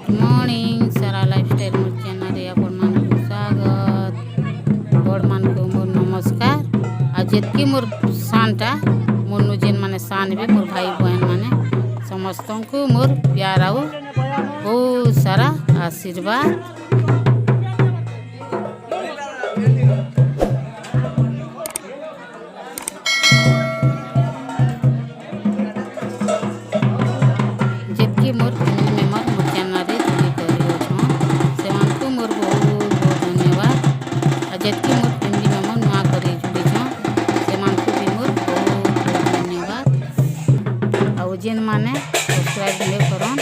Good morning सारा lifestyle मोर channel रे आपण मानकु स्वागत बड़ मानकु मोर नमस्कार आ जेतकी मोर सानटा मोर जेन माने सान भी मोर भाई बहन माने समस्त को मोर प्यार आउ बहुत सारा आशीर्वाद। जेतकी मोर फैमिली मेंबर मोर चैनल रे जुड़ी करियो छन सेमानकु मोर बहुत बहुत धन्यवाद आ जेतकी मोर फैमिली मेंबर नुआ करी जुड़ी छन सेमानकु भी मोर बहुत बहुत धन्यवाद। आ जेन माने सब्सक्राइब ने करन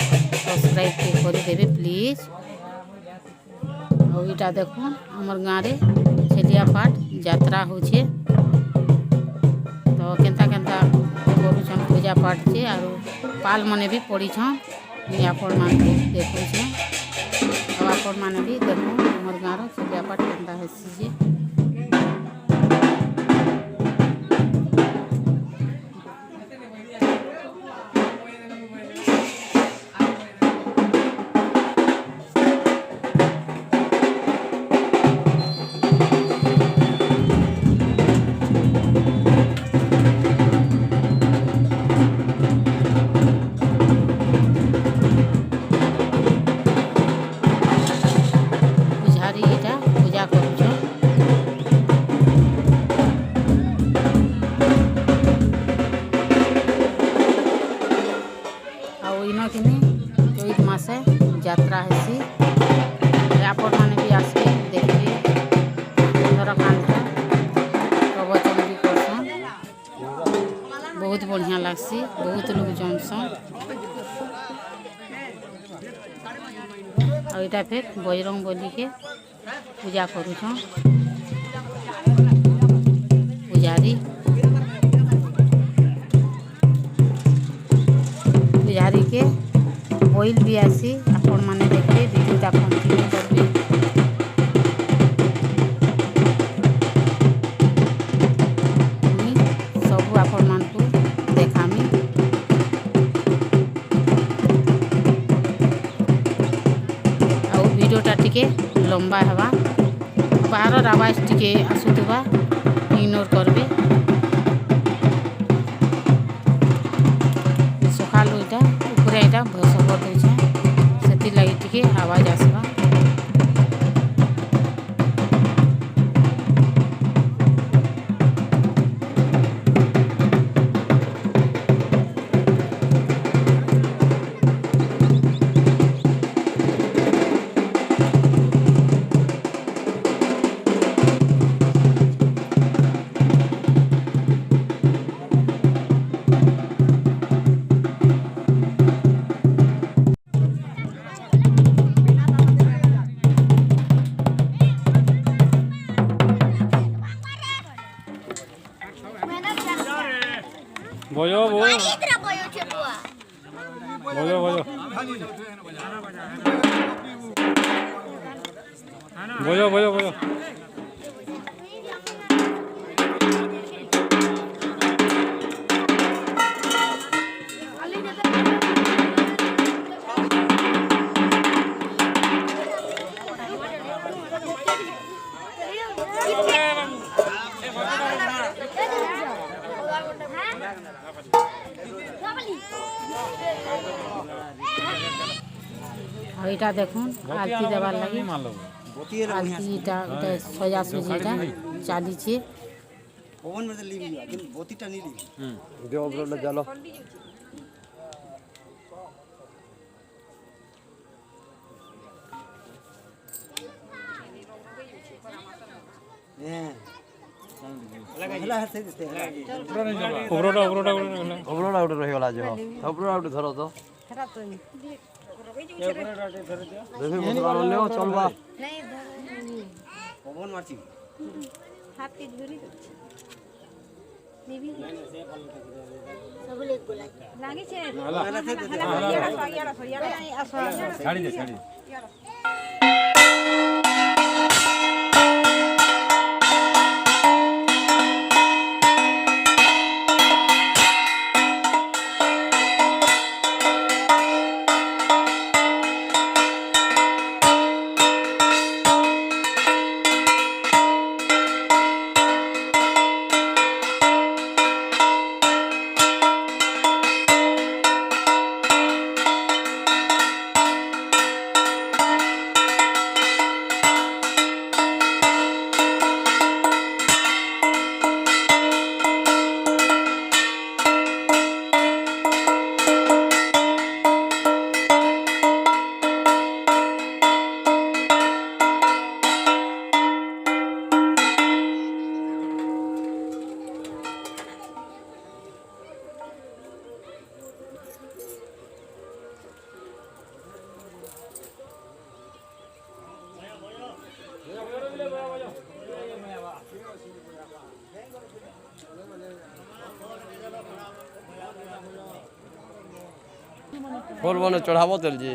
सब्सक्राइब के करी देबे प्लीज। आ इटा देखो हमर गाँ रे छेलियापाट यात्रा होछे तो केंता केंता करूछन पूजा पाठ छे आरो पाल मने भी पड़ी छन आपण माने देखो छे और आपण माने भी देखो हमर गाँ रो छेलियापाट केंता हेसी जे। पूजा करूछ आउ इन किनी चैत मासे यात्रा हेसी आपण माने भी आसबे देखबे सुंदरकांड प्रवचन भी करसन बहुत बढ़िया लागसी बहुत लोग जमसन। और इटा फिर बजरंग बली के पूजा करूछ पुजारी पुजारी के ऑयल भी आसी आपण माने देखबे वीडियोटा कंटिन्यू करबे। सब आपण मानकु देखामी आ वीडियोटा टिके लंबा हवा बाहर आवाज टिके आसुथबा इग्नोर करबे। सकाल इटा ऊपर इटा भस कर देछे सेति लागि टिके आवाज आसबा। बोलो बोलो बोलो बोलो बोलो बोलो बोलो इटा देखुन आरती देवार लगी आरती इटा इटा सजा सुजीटा चाली छे ओवन में ली लेकिन बोतीटा नहीं ली देव ब्रोला जालो हला हसे देते ओबरोडा ओबरोडा ओबरोडा उड़ रही वाला जो ओबरोडा उड़ धरो तो देखो मुसरा ले चल बा नहीं ओवन मारची हाथी धुरी निबी सब ले बोला लागी छे हला हला हला छाड़ी दे छाड़ी फूल बने चढ़ाबो तेल जी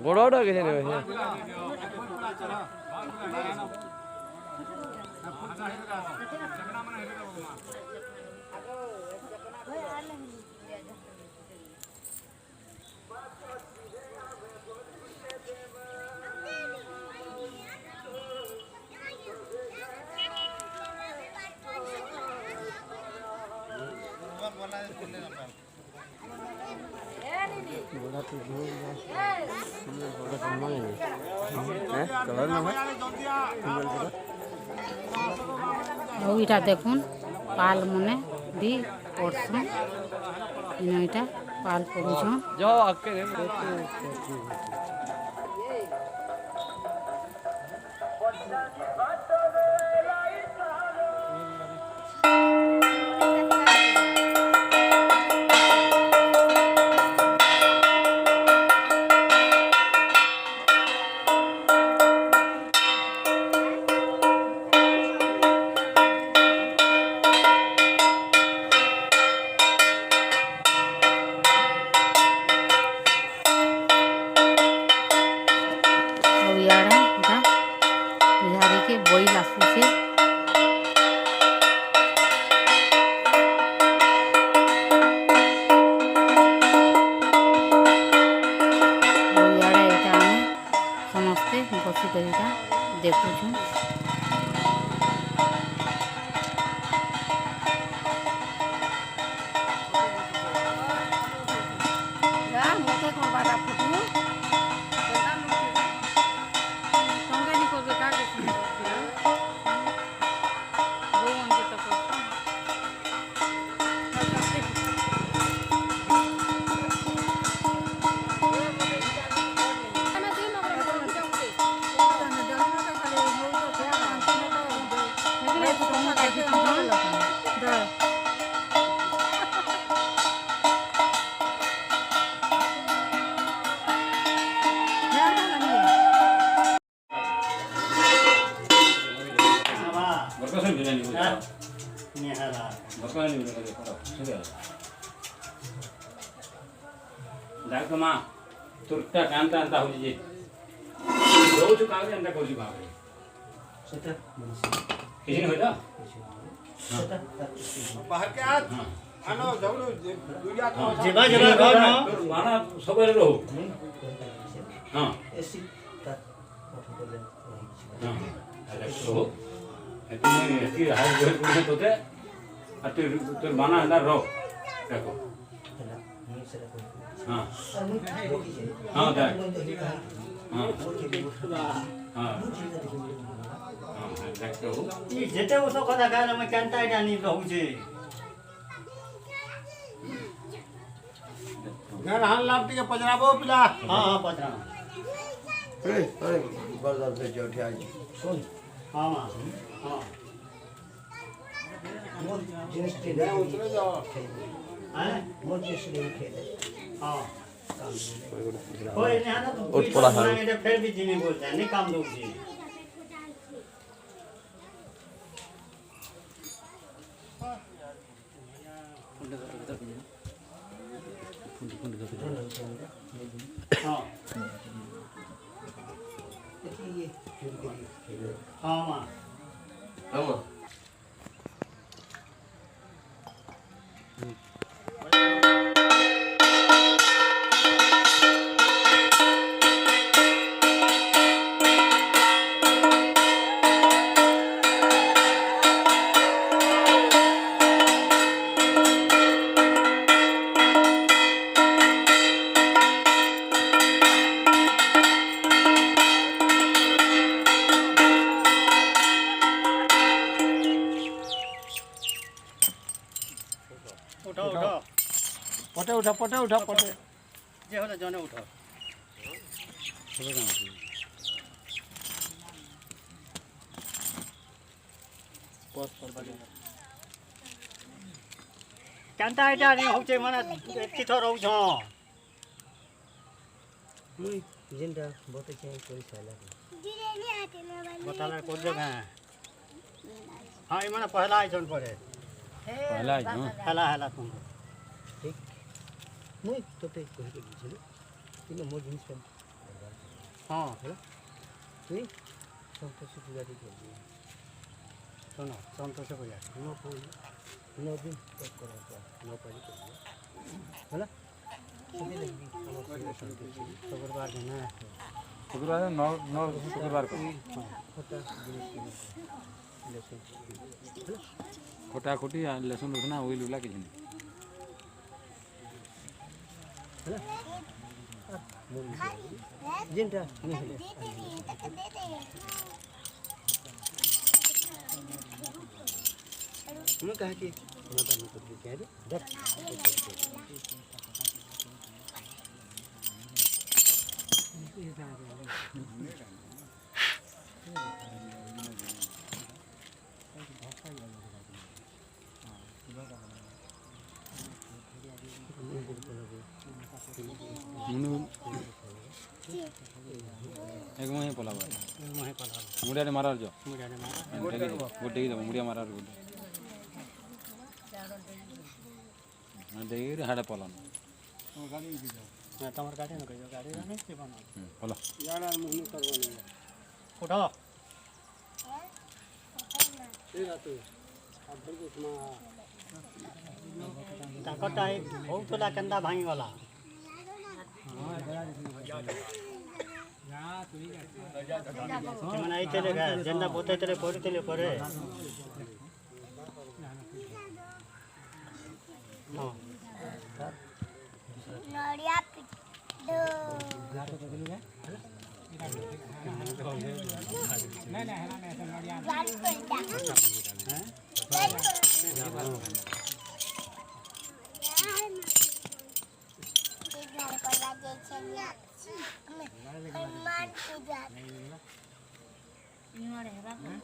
गोड़ा किसी ने এইটা দেখুন পাল মনে দি পড়ছন এইটা পাল পড়ুছন जाओ आके ଆଉ ଇଆଡ଼େ ଏଇଟା ବିହାରୀକେ ବଇଲ୍ ଆସୁଛେ ଆଉ ଇଆଡ଼େ ଏଇଟା ଆମେ ସମସ୍ତେ ବସିକରି ଏଇଟା ଦେଖୁଛୁଁ देख माँ तुरटा कांता अंता हो जी रोज कागज अंता कोसी बाप रे किसी ने होता बाहर के आज आनो जाऊँ दुनिया तो जेबा जेबा ना माना सब रहो हाँ हाँ अलग तो तुम्हें ऐसी हाल जो है तो ते अतर माना अंदर रहो देखो हाँ हाँ देख हाँ हाँ जेते उसो कथा गाना मैं कांता जानी रहूजे घर हाल लापटी के पजराबो पिला हां हां पत्रा अरे बरदार से जो उठे आज सुन हां हां मोर जिनिस के ले उतरे जाओ हैं मोर जिनिस ले खेले हां कोई नहीं आना तो उठ पड़ा है फिर भी जिमी बोलता है नहीं काम दो जी हाँ हाँ माँ पटे उठा पटे जे होला जने उठो कांता आइटा नि होचे माने एति थो रहउ छ मुई जिंदा बहुत अच्छे कोई साला बताला को जगह हाँ ये मैंने पहला आइटम पड़े पहला है हाँ हेला हेला तुम मुई तोते कहि के दिछले इनो मोर जिनिस पे हाँ तुई संतोष पूजा दे कर सुनो संतोष भैया नो कोई नो दिन तक करो नो पाई कर होला सभी लगी शुक्रवार दिन है शुक्रवार 9 शुक्रवार को होता जिनिस के लेसन खोटा खोटी लहसुन रखना ऑयल उला के नहीं जिनटा नहीं है मैं कहा कि माता में कुछ कह दे दस एक मही पला वहीं पर मुड़िया ने मारा जो मुझे मारा गोटे ही मुड़िया मारा गोटे देगी हाड़े पला मैं तुम्हारे गाड़ी ना कहियो गाड़ी नहीं से बना पला यार मुंह करवा नहीं उठो ये रातू अब बिल्कुल तुम्हारा ताकत है बहुत तो कंदा भांगी वाला मैंने आई चले गए जेना बोते चले पड़ी चले पड़े हाँ नड़िया पिटो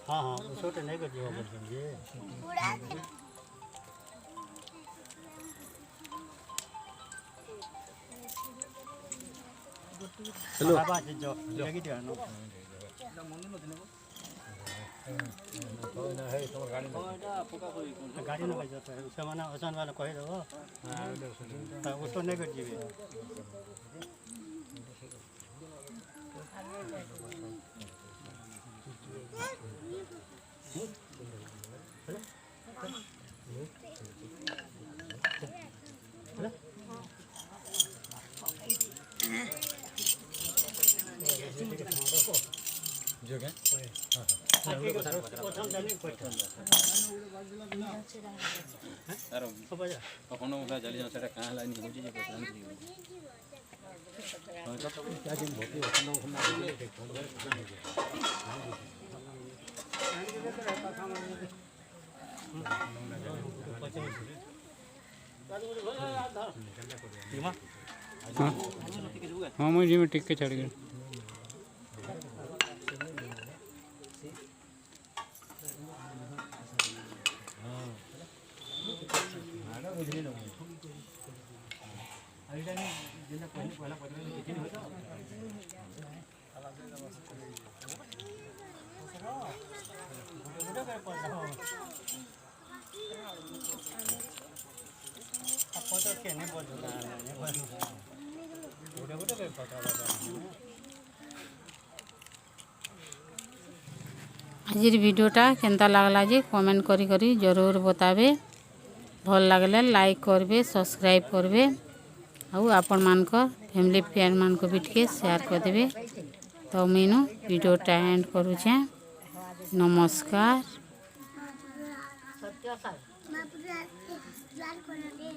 हाँ हाँ छोटे नहीं कर दिया बोल हेलो बाबा जो लगी दिया नो गाड़ी ना कह जाता है उसका माना आसान वाला कह दो उसको नहीं कर दिए जो क्या कौन उठा चली जाओ सेटा कहाँ लाइन हो जाए हाँ मुझे में टिक के चढ़ गया आजिर वीडियोटा केनता लागला जे कमेंट करी करी जरूर बताबे भल लागले लाइक करबे सब्सक्राइब करबे आउ आपण मानकर फैमिली फ्रेंड मान को भी टिके शेयर कर देबे तो मीनू वीडियोटा एंड करूछे नमस्कार।